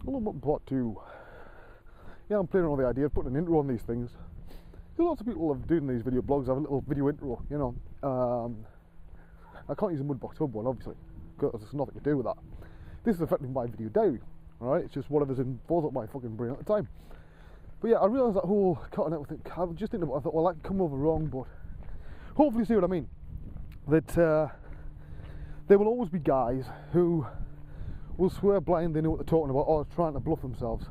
I don't know what to. Yeah, I'm playing on the idea of putting an intro on these things. There's lots of people have doing these video blogs have a little video intro, you know. I can't use a Mudbox Hub one, obviously, because there's nothing to do with that. This is effectively my video diary, alright? It's just whatever's in falls up my fucking brain at the time. But yeah, I realised that whole cutting out thing, I was just thinking about it, I thought, well, that could come over wrong, but hopefully you see what I mean. That there will always be guys who will swear blind they know what they're talking about or trying to bluff themselves.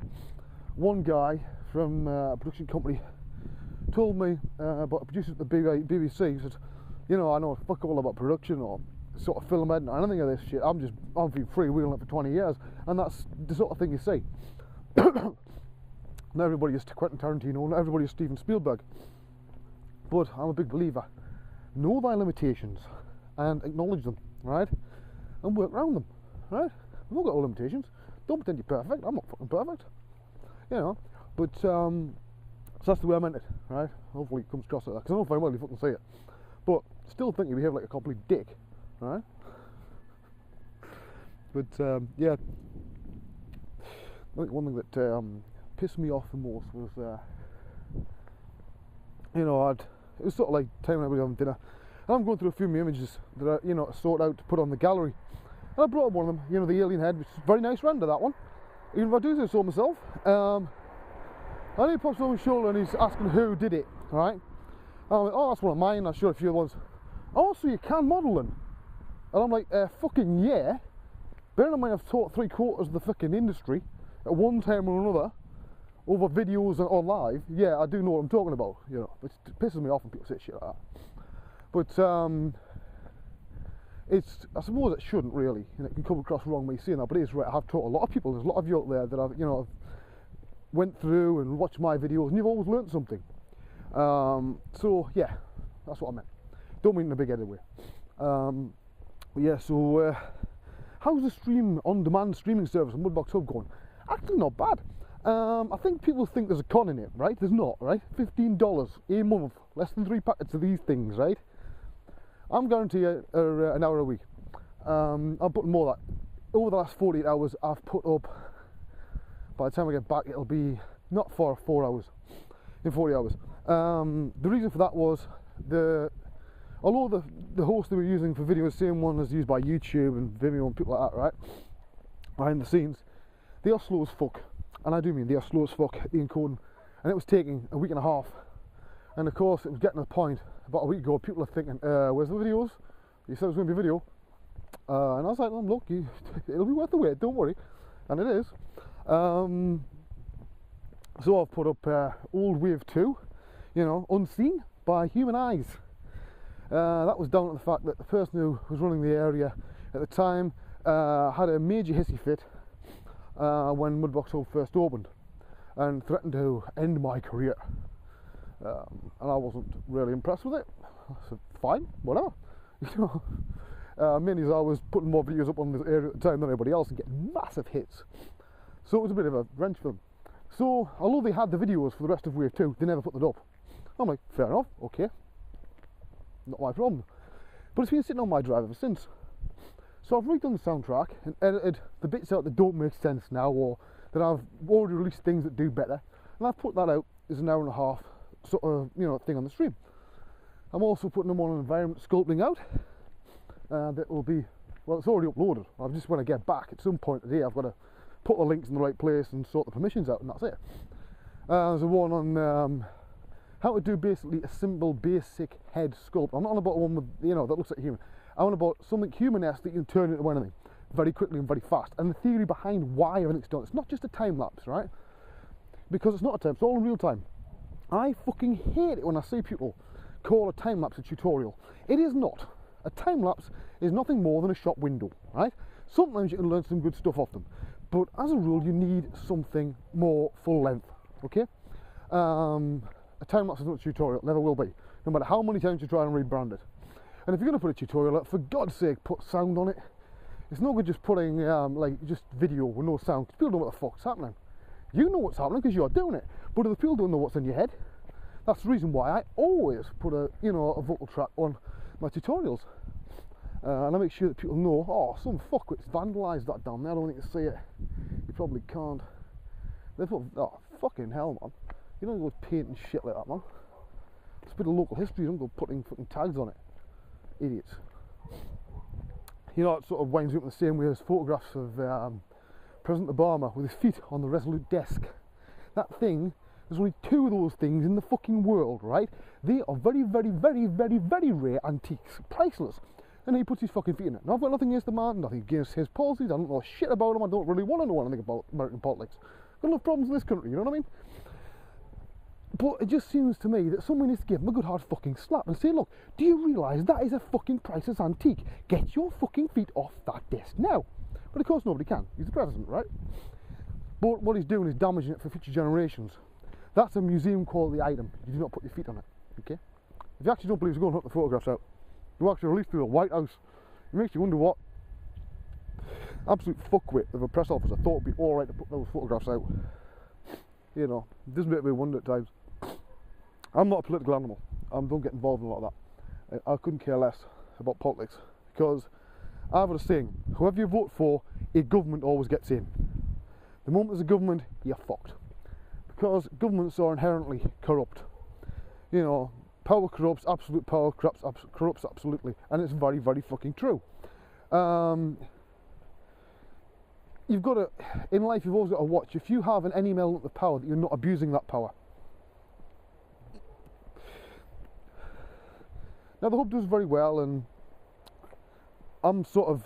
One guy from a production company told me about a producer at the BBC. He said, you know, I know fuck all about production or sort of film editing or anything of this shit. I've been freewheeling it for 20 years, and that's the sort of thing you see. Not everybody is Quentin Tarantino, not everybody is Steven Spielberg, but I'm a big believer. Know thy limitations and acknowledge them, right? And work around them, right? We've all got all limitations. Don't pretend you're perfect. I'm not fucking perfect, you know. But so that's the way I meant it, right? Hopefully it comes across like that, because I don't very well you fucking say it. But still think you behave like a complete dick, right? But yeah, I think one thing that pissed me off the most was, you know, it was sort of like time I was having dinner, and I'm going through a few of my images that I, you know, sort out to put on the gallery. And I brought up one of them, you know, the alien head, which is a very nice render, that one. Even if I do say so myself. And he pops over his shoulder and he's asking who did it, right? And I'm like, oh, that's one of mine. I showed a few other ones. Oh, so you can model them? And I'm like, fucking yeah. Bearing in mind I've taught 3/4 of the fucking industry at one time or another, over videos or live. Yeah, I do know what I'm talking about, you know. It pisses me off when people say shit like that. But I suppose it shouldn't really, and it can come across wrong me saying that, but it is right. I have taught a lot of people. There's a lot of you out there that I've, you know, went through and watched my videos, and you've always learnt something. So yeah, that's what I meant. Don't mean in a big-headed way. But yeah, so how's the on-demand streaming service on Mudbox Hub going? Actually, not bad. I think people think there's a con in it, right? There's not, right? $15 a month, less than 3 packets of these things, right? I'm guaranteed an hour a week. I'm putting more of that. Over the last 48 hours, I've put up, by the time I get back, it'll be not for 4 hours, in 40 hours. The reason for that was, although the host they were using for video is the same one as used by YouTube and Vimeo and people like that, right? Behind the scenes, they are slow as fuck. And I do mean they are slow as fuck, the encoding. And it was taking a week and a half. And of course, it was getting to the point, about a week ago, people are thinking, where's the videos? You said it was going to be a video. And I was like, look, it'll be worth the wait, don't worry. And it is. So I've put up Old Wave 2, you know, unseen by human eyes. That was down to the fact that the person who was running the area at the time had a major hissy fit when Mudbox Hub first opened and threatened to end my career. And I wasn't really impressed with it. I said, fine, whatever. You know, mainly as I was putting more videos up on this area at the time than anybody else and getting massive hits. So it was a bit of a wrench for them. So, although they had the videos for the rest of Wave 2, they never put them up. I'm like, fair enough, okay. Not my problem. But it's been sitting on my drive ever since. So I've redone the soundtrack and edited the bits out that don't make sense now, or that I've already released things that do better. And I've put that out as an hour and a half sort of, you know, thing on the stream. I'm also putting them on an environment sculpting out. That will be, well, it's already uploaded. I've just, when I get back at some point today, I've got to put the links in the right place and sort the permissions out, and that's it. There's a one on how to do basically a simple basic head sculpt. I'm not on about one with, you know, that looks like a human. I'm on about something human-esque that you can turn into anything very quickly and very fast. And the theory behind why everything's done. It's not just a time lapse, right? Because it's not a time, it's all in real time. I fucking hate it when I see people call a time lapse a tutorial. It is not. A time lapse is nothing more than a shop window, right? Sometimes you can learn some good stuff off them, but as a rule you need something more full length, okay? A time lapse is not a tutorial, never will be, no matter how many times you try and rebrand it. And if you're going to put a tutorial out, for God's sake, put sound on it. It's no good just putting like just video with no sound, because people don't know what the fuck's happening. You know what's happening because you're doing it, but if the people don't know what's in your head, that's the reason why I always put a vocal track on my tutorials. And I make sure that people know, oh, some fuckwit's vandalised that down there, I don't need to see it. You probably can't. They put, oh fucking hell, man! You don't go painting shit like that, man. It's a bit of local history. You don't go putting fucking tags on it, idiots. You know, it sort of winds up in the same way as photographs of President Obama with his feet on the Resolute desk. That thing, there's only 2 of those things in the fucking world, right? They are very, very, very, very, very rare antiques, priceless. And he puts his fucking feet in it. Now, I've got nothing against the man, nothing against his policies, I don't know shit about him, I don't really want to know anything about American politics. Got enough problems in this country, you know what I mean? But it just seems to me that someone needs to give him a good hard fucking slap and say, look, do you realise that is a fucking priceless antique? Get your fucking feet off that desk now. But of course nobody can. He's the president, right? But what he's doing is damaging it for future generations. That's a museum quality item. You do not put your feet on it, okay? If you actually don't believe it's going to put the photographs out, you actually released through the White House. It makes you wonder what absolute fuckwit of a press officer thought it'd be alright to put those photographs out. You know, it does make me wonder at times. I'm not a political animal. I don't get involved in a lot of that. I couldn't care less about politics because I've got a saying: whoever you vote for, a government always gets in. The moment there's a government, you're fucked. Because governments are inherently corrupt. You know, power corrupts, absolute power corrupts absolutely, and it's very, very fucking true. You've got to, in life, you've always got to watch. If you have any element of power, that you're not abusing that power. Now the hub does very well, and I'm sort of,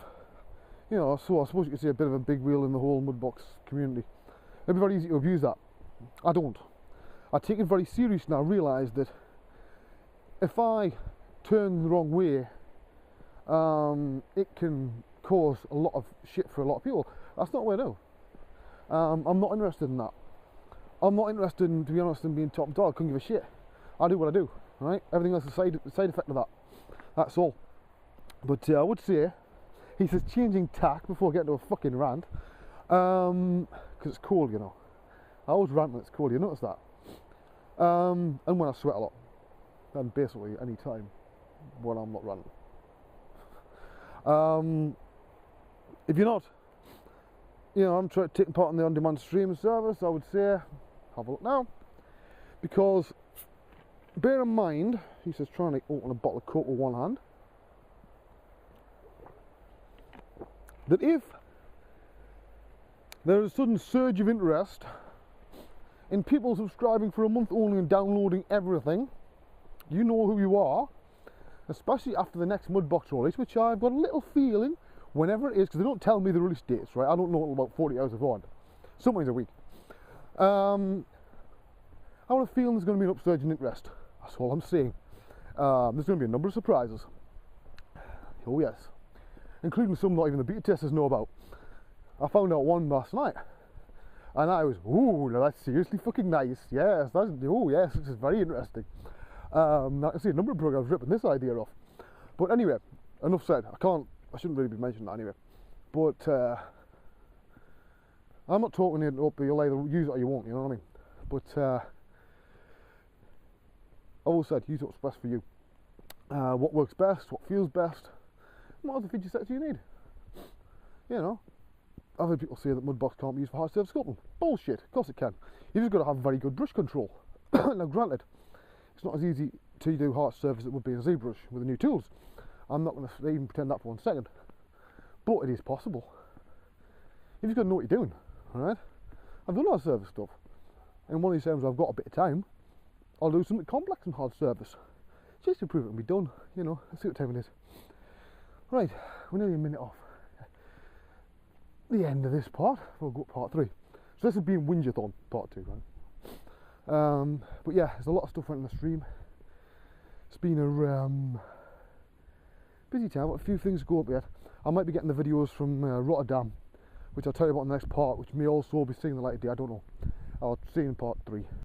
you know, so I suppose you could say a bit of a big wheel in the whole Mudbox community. It'd be very easy to abuse that. I don't. I take it very serious, and I realise that if I turn the wrong way, it can cause a lot of shit for a lot of people. That's not what I do. I'm not interested in that. I'm not interested in, to be honest, in being top dog. I couldn't give a shit. I do what I do, right? Everything else is a side effect of that. That's all. But I would say, he says changing tack before getting to a fucking rant, because it's cold, you know. I always rant when it's cold, you notice that? And when I sweat a lot. And basically any time when I'm not ranting. If you're not, you know, I'm taking part in the on-demand streaming service, I would say, have a look now. Because, bear in mind, he says trying to open a bottle of Coke with one hand, that if there is a sudden surge of interest in people subscribing for a month only and downloading everything, you know who you are, especially after the next Mudbox release, which I've got a little feeling, whenever it is, because they don't tell me the release dates, right? I don't know until about 40 hours beforehand, sometimes a week. I have a feeling there's going to be an upsurge in interest. That's all I'm saying. There's going to be a number of surprises. Oh yes, including some not even the beta testers know about. I found out one last night, and I was, ooh, that's seriously fucking nice. Yes, that's, oh yes, this is very interesting. I can see a number of programs ripping this idea off. But anyway, enough said. I shouldn't really be mentioning that anyway. But I'm not talking it up, you'll either use it or you won't, you know what I mean? But I always said, use what's best for you. What works best, what feels best, and what other feature sets you need. You know, I've heard people say that Mudbox can't be used for hard surface sculpting. Bullshit, of course it can. You've just got to have very good brush control. Now granted, it's not as easy to do hard surface as it would be in ZBrush with the new tools. I'm not going to even pretend that for 1 second. But it is possible. You've just got to know what you're doing, alright? I've done hard surface stuff. And one of these times I've got a bit of time, I'll do something complex in hard surface. Just to prove it can be done, you know, let's see what time it is. Right, we're nearly a minute off the end of this part. We'll go part 3. So this has been Winjathon part 2, right? But yeah, there's a lot of stuff went in the stream. It's been a busy time, a few things to go up yet. I might be getting the videos from Rotterdam, which I'll tell you about in the next part, which may also be seeing the light of day, I don't know. I'll see you in part 3.